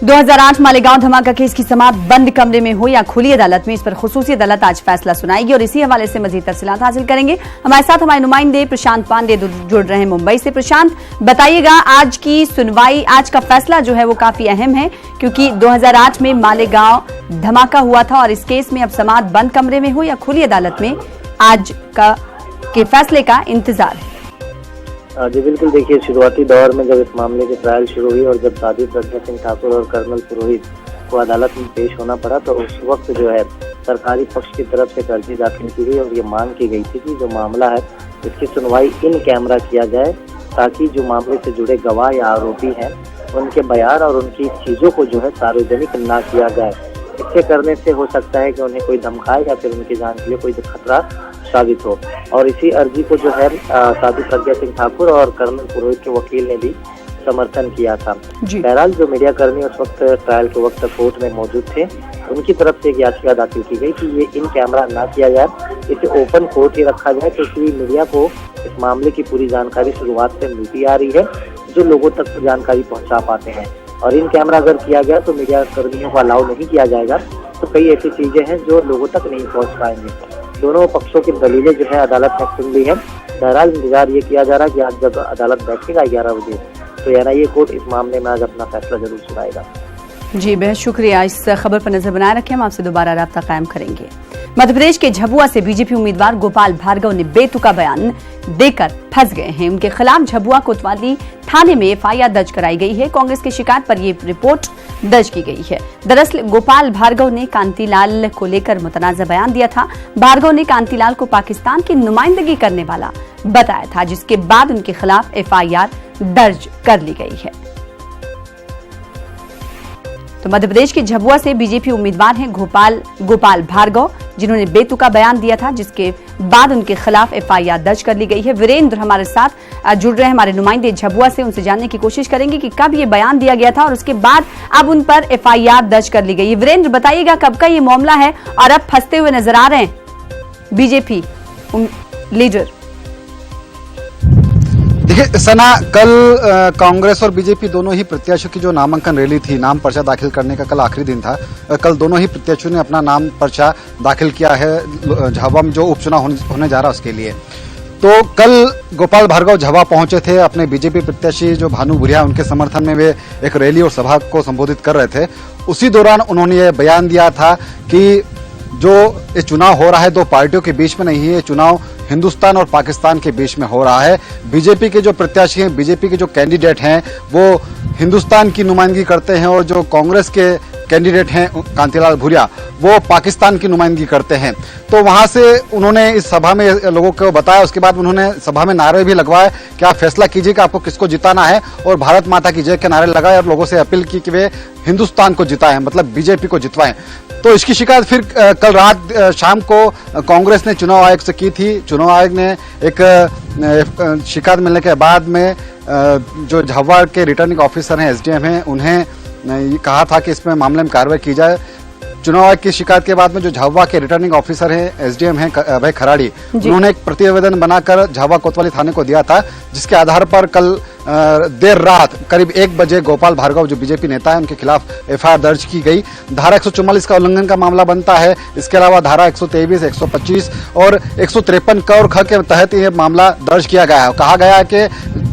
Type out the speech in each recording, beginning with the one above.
2008 मालेगांव धमाका केस की समाअत बंद कमरे में हो या खुली अदालत में, इस पर खुसूसी अदालत आज फैसला सुनाएगी और इसी हवाले से मजीद तफसीलात हासिल करेंगे। हमारे साथ हमारे नुमाइंदे प्रशांत पांडे जुड़ रहे हैं मुंबई से। प्रशांत, बताइएगा आज की सुनवाई, आज का फैसला जो है वो काफी अहम है क्योंकि 2008 में मालेगांव धमाका हुआ था और इस केस में अब समाअत बंद कमरे में हो या खुली अदालत में, आज के फैसले का इंतजार है। जी बिल्कुल, देखिए शुरुआती दौर में जब इस मामले की ट्रायल शुरू हुई और जब साध्वी प्रज्ञा सिंह ठाकुर और कर्नल पुरोहित को अदालत में पेश होना पड़ा तो उस वक्त जो है सरकारी पक्ष की तरफ से अर्जी दाखिल की गई और ये मांग की गई थी कि जो मामला है इसकी सुनवाई इन कैमरा किया जाए ताकि जो मामले से जुड़े गवाह या आरोपी हैं उनके बयान और उनकी चीज़ों को जो है सार्वजनिक ना किया जाए। इससे करने से हो सकता है कि उन्हें कोई धमकाए या फिर उनकी जान के लिए कोई खतरा साबित हो। और इसी अर्जी को जो है साध्वी प्रज्ञा सिंह ठाकुर और कर्नल पुरोहित के वकील ने भी समर्थन किया था। बहरहाल जो मीडिया कर्मी उस वक्त ट्रायल के वक्त कोर्ट में मौजूद थे, उनकी तरफ से एक याचिका दाखिल की गई कि ये इन कैमरा ना किया जाए, इसे ओपन कोर्ट ही रखा जाए क्योंकि मीडिया को इस मामले की पूरी जानकारी शुरुआत से मिलती आ रही है, जो लोगों तक जानकारी पहुँचा पाते हैं। और इन कैमरा अगर किया गया तो मीडिया कर्मियों को अलाउ नहीं किया जाएगा, तो कई ऐसी चीजें हैं जो लोगों तक नहीं पहुंच पाएंगे। दोनों पक्षों की दलीलें जो है अदालत ने सुन ली है। बहरहाल इंतजार ये किया जा रहा है कि आज जब अदालत बैठेगा 11 बजे तो एनआईए कोर्ट इस मामले में आज अपना फैसला जरूर सुनाएगा। जी बेहद शुक्रिया, इस खबर पर नजर बनाए रखें, हम आपसे दोबारा राब्ता कायम करेंगे। मध्य प्रदेश के झाबुआ से बीजेपी उम्मीदवार गोपाल भार्गव ने बेतुका बयान देकर फंस गए हैं। उनके खिलाफ झाबुआ कोतवाली थाने में एफआईआर दर्ज कराई गई है। कांग्रेस की शिकायत पर यह रिपोर्ट दर्ज की गई है। दरअसल गोपाल भार्गव ने कांतिलाल को लेकर मुतनाज़ा बयान दिया था। भार्गव ने कांतिलाल को पाकिस्तान की नुमाइंदगी करने वाला बताया था, जिसके बाद उनके खिलाफ एफआईआर दर्ज कर ली गई है। तो मध्य प्रदेश के झाबुआ से बीजेपी उम्मीदवार हैं गोपाल भार्गव, जिन्होंने बेतुका बयान दिया था, जिसके बाद उनके खिलाफ एफआईआर दर्ज कर ली गई है। वीरेंद्र हमारे साथ जुड़ रहे हैं, हमारे नुमाइंदे झाबुआ से, उनसे जानने की कोशिश करेंगे कि कब ये बयान दिया गया था और उसके बाद अब उन पर एफआईआर दर्ज कर ली गई है। वीरेंद्र, बताइएगा कब का ये मामला है और अब फंसते हुए नजर आ रहे हैं बीजेपी लीडर। देखिए सना, कल कांग्रेस और बीजेपी दोनों ही प्रत्याशियों की जो नामांकन रैली थी, नाम पर्चा दाखिल करने का कल आखिरी दिन था। कल दोनों ही प्रत्याशियों ने अपना नाम पर्चा दाखिल किया है झाबुआ में जो उपचुनाव होने जा रहा है उसके लिए। तो कल गोपाल भार्गव झाबुआ पहुंचे थे, अपने बीजेपी प्रत्याशी जो भानु भूरिया उनके समर्थन में वे एक रैली और सभा को संबोधित कर रहे थे। उसी दौरान उन्होंने ये बयान दिया था कि जो ये चुनाव हो रहा है दो पार्टियों के बीच में नहीं है, चुनाव हिंदुस्तान और पाकिस्तान के बीच में हो रहा है। बीजेपी के जो प्रत्याशी हैं, बीजेपी के जो कैंडिडेट हैं वो हिंदुस्तान की नुमाइंदगी करते हैं और जो कांग्रेस के कैंडिडेट हैं कांतिलाल भूरिया वो पाकिस्तान की नुमाइंदगी करते हैं। तो वहां से उन्होंने इस सभा में लोगों को बताया। उसके बाद उन्होंने सभा में नारे भी लगवाए कि आप फैसला कीजिए कि आपको किसको जिताना है, और भारत माता की जय के नारे लगाए और लोगों से अपील की कि वे हिंदुस्तान को जिताएं, मतलब बीजेपी को जितवाएं। तो इसकी शिकायत फिर कल रात शाम को कांग्रेस ने चुनाव आयोग से की थी। चुनाव आयोग ने एक शिकायत मिलने के बाद में जो झाबुआ के रिटर्निंग ऑफिसर हैं, एसडीएम हैं, उन्हें ये कहा था कि इसमें मामले में कार्रवाई की जाए। चुनाव आयोग की शिकायत के बाद में जो झाबुआ के रिटर्निंग ऑफिसर हैं, एसडीएम हैं अभय खराड़ी, उन्होंने एक प्रतिवेदन बनाकर झाबुआ कोतवाली थाने को दिया था, जिसके आधार पर कल देर रात करीब 1 बजे गोपाल भार्गव जो बीजेपी नेता है उनके खिलाफ एफआईआर दर्ज की गई। धारा 144 का उल्लंघन का मामला बनता है। इसके अलावा धारा 123, 125 और 153 क और ख के तहत ये मामला दर्ज किया गया है। कहा गया है कि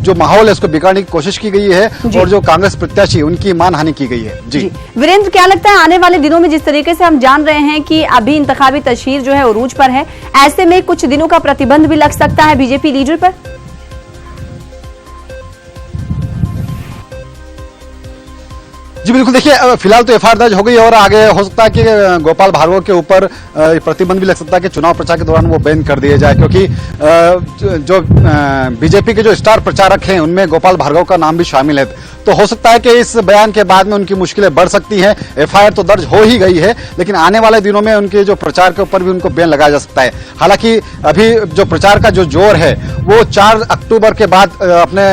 जो माहौल है उसको बिगाड़ने की कोशिश की गई है और जो कांग्रेस प्रत्याशी उनकी मानहानि की गई है। जी वीरेंद्र, क्या लगता है आने वाले दिनों में जिस तरीके से हम जान रहे हैं कि अभी इंतखाबी तशहीर जो है उरूज पर है, ऐसे में कुछ दिनों का प्रतिबंध भी लग सकता है बीजेपी लीडर पर? जी बिल्कुल, देखिए फिलहाल तो एफआईआर दर्ज हो गई और आगे हो सकता है कि गोपाल भार्गव के ऊपर प्रतिबंध भी लग सकता है कि चुनाव प्रचार के दौरान वो बैन कर दिए जाए, क्योंकि जो बीजेपी के जो स्टार प्रचारक हैं उनमें गोपाल भार्गव का नाम भी शामिल है। तो हो सकता है कि इस बयान के बाद में उनकी मुश्किलें बढ़ सकती हैं। एफआईआर तो दर्ज हो ही गई है, लेकिन आने वाले दिनों में उनके जो प्रचार के ऊपर भी उनको बैन लगाया जा सकता है। हालांकि अभी जो प्रचार का जो जोर है वो 4 अक्टूबर के बाद अपने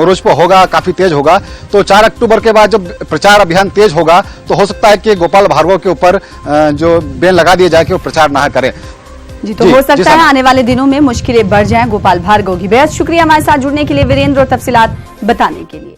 उरूज पर होगा, काफी तेज होगा। तो 4 अक्टूबर के बाद जब प्रचार अभियान तेज होगा तो हो सकता है कि गोपाल भार्गव के ऊपर जो बैन लगा दिया जाए कि वो प्रचार ना करें। जी, तो हो सकता है आने वाले दिनों में मुश्किलें बढ़ जाएं गोपाल भार्गव की। बेहद शुक्रिया हमारे साथ जुड़ने के लिए वीरेंद्र और तफसीलात बताने के लिए।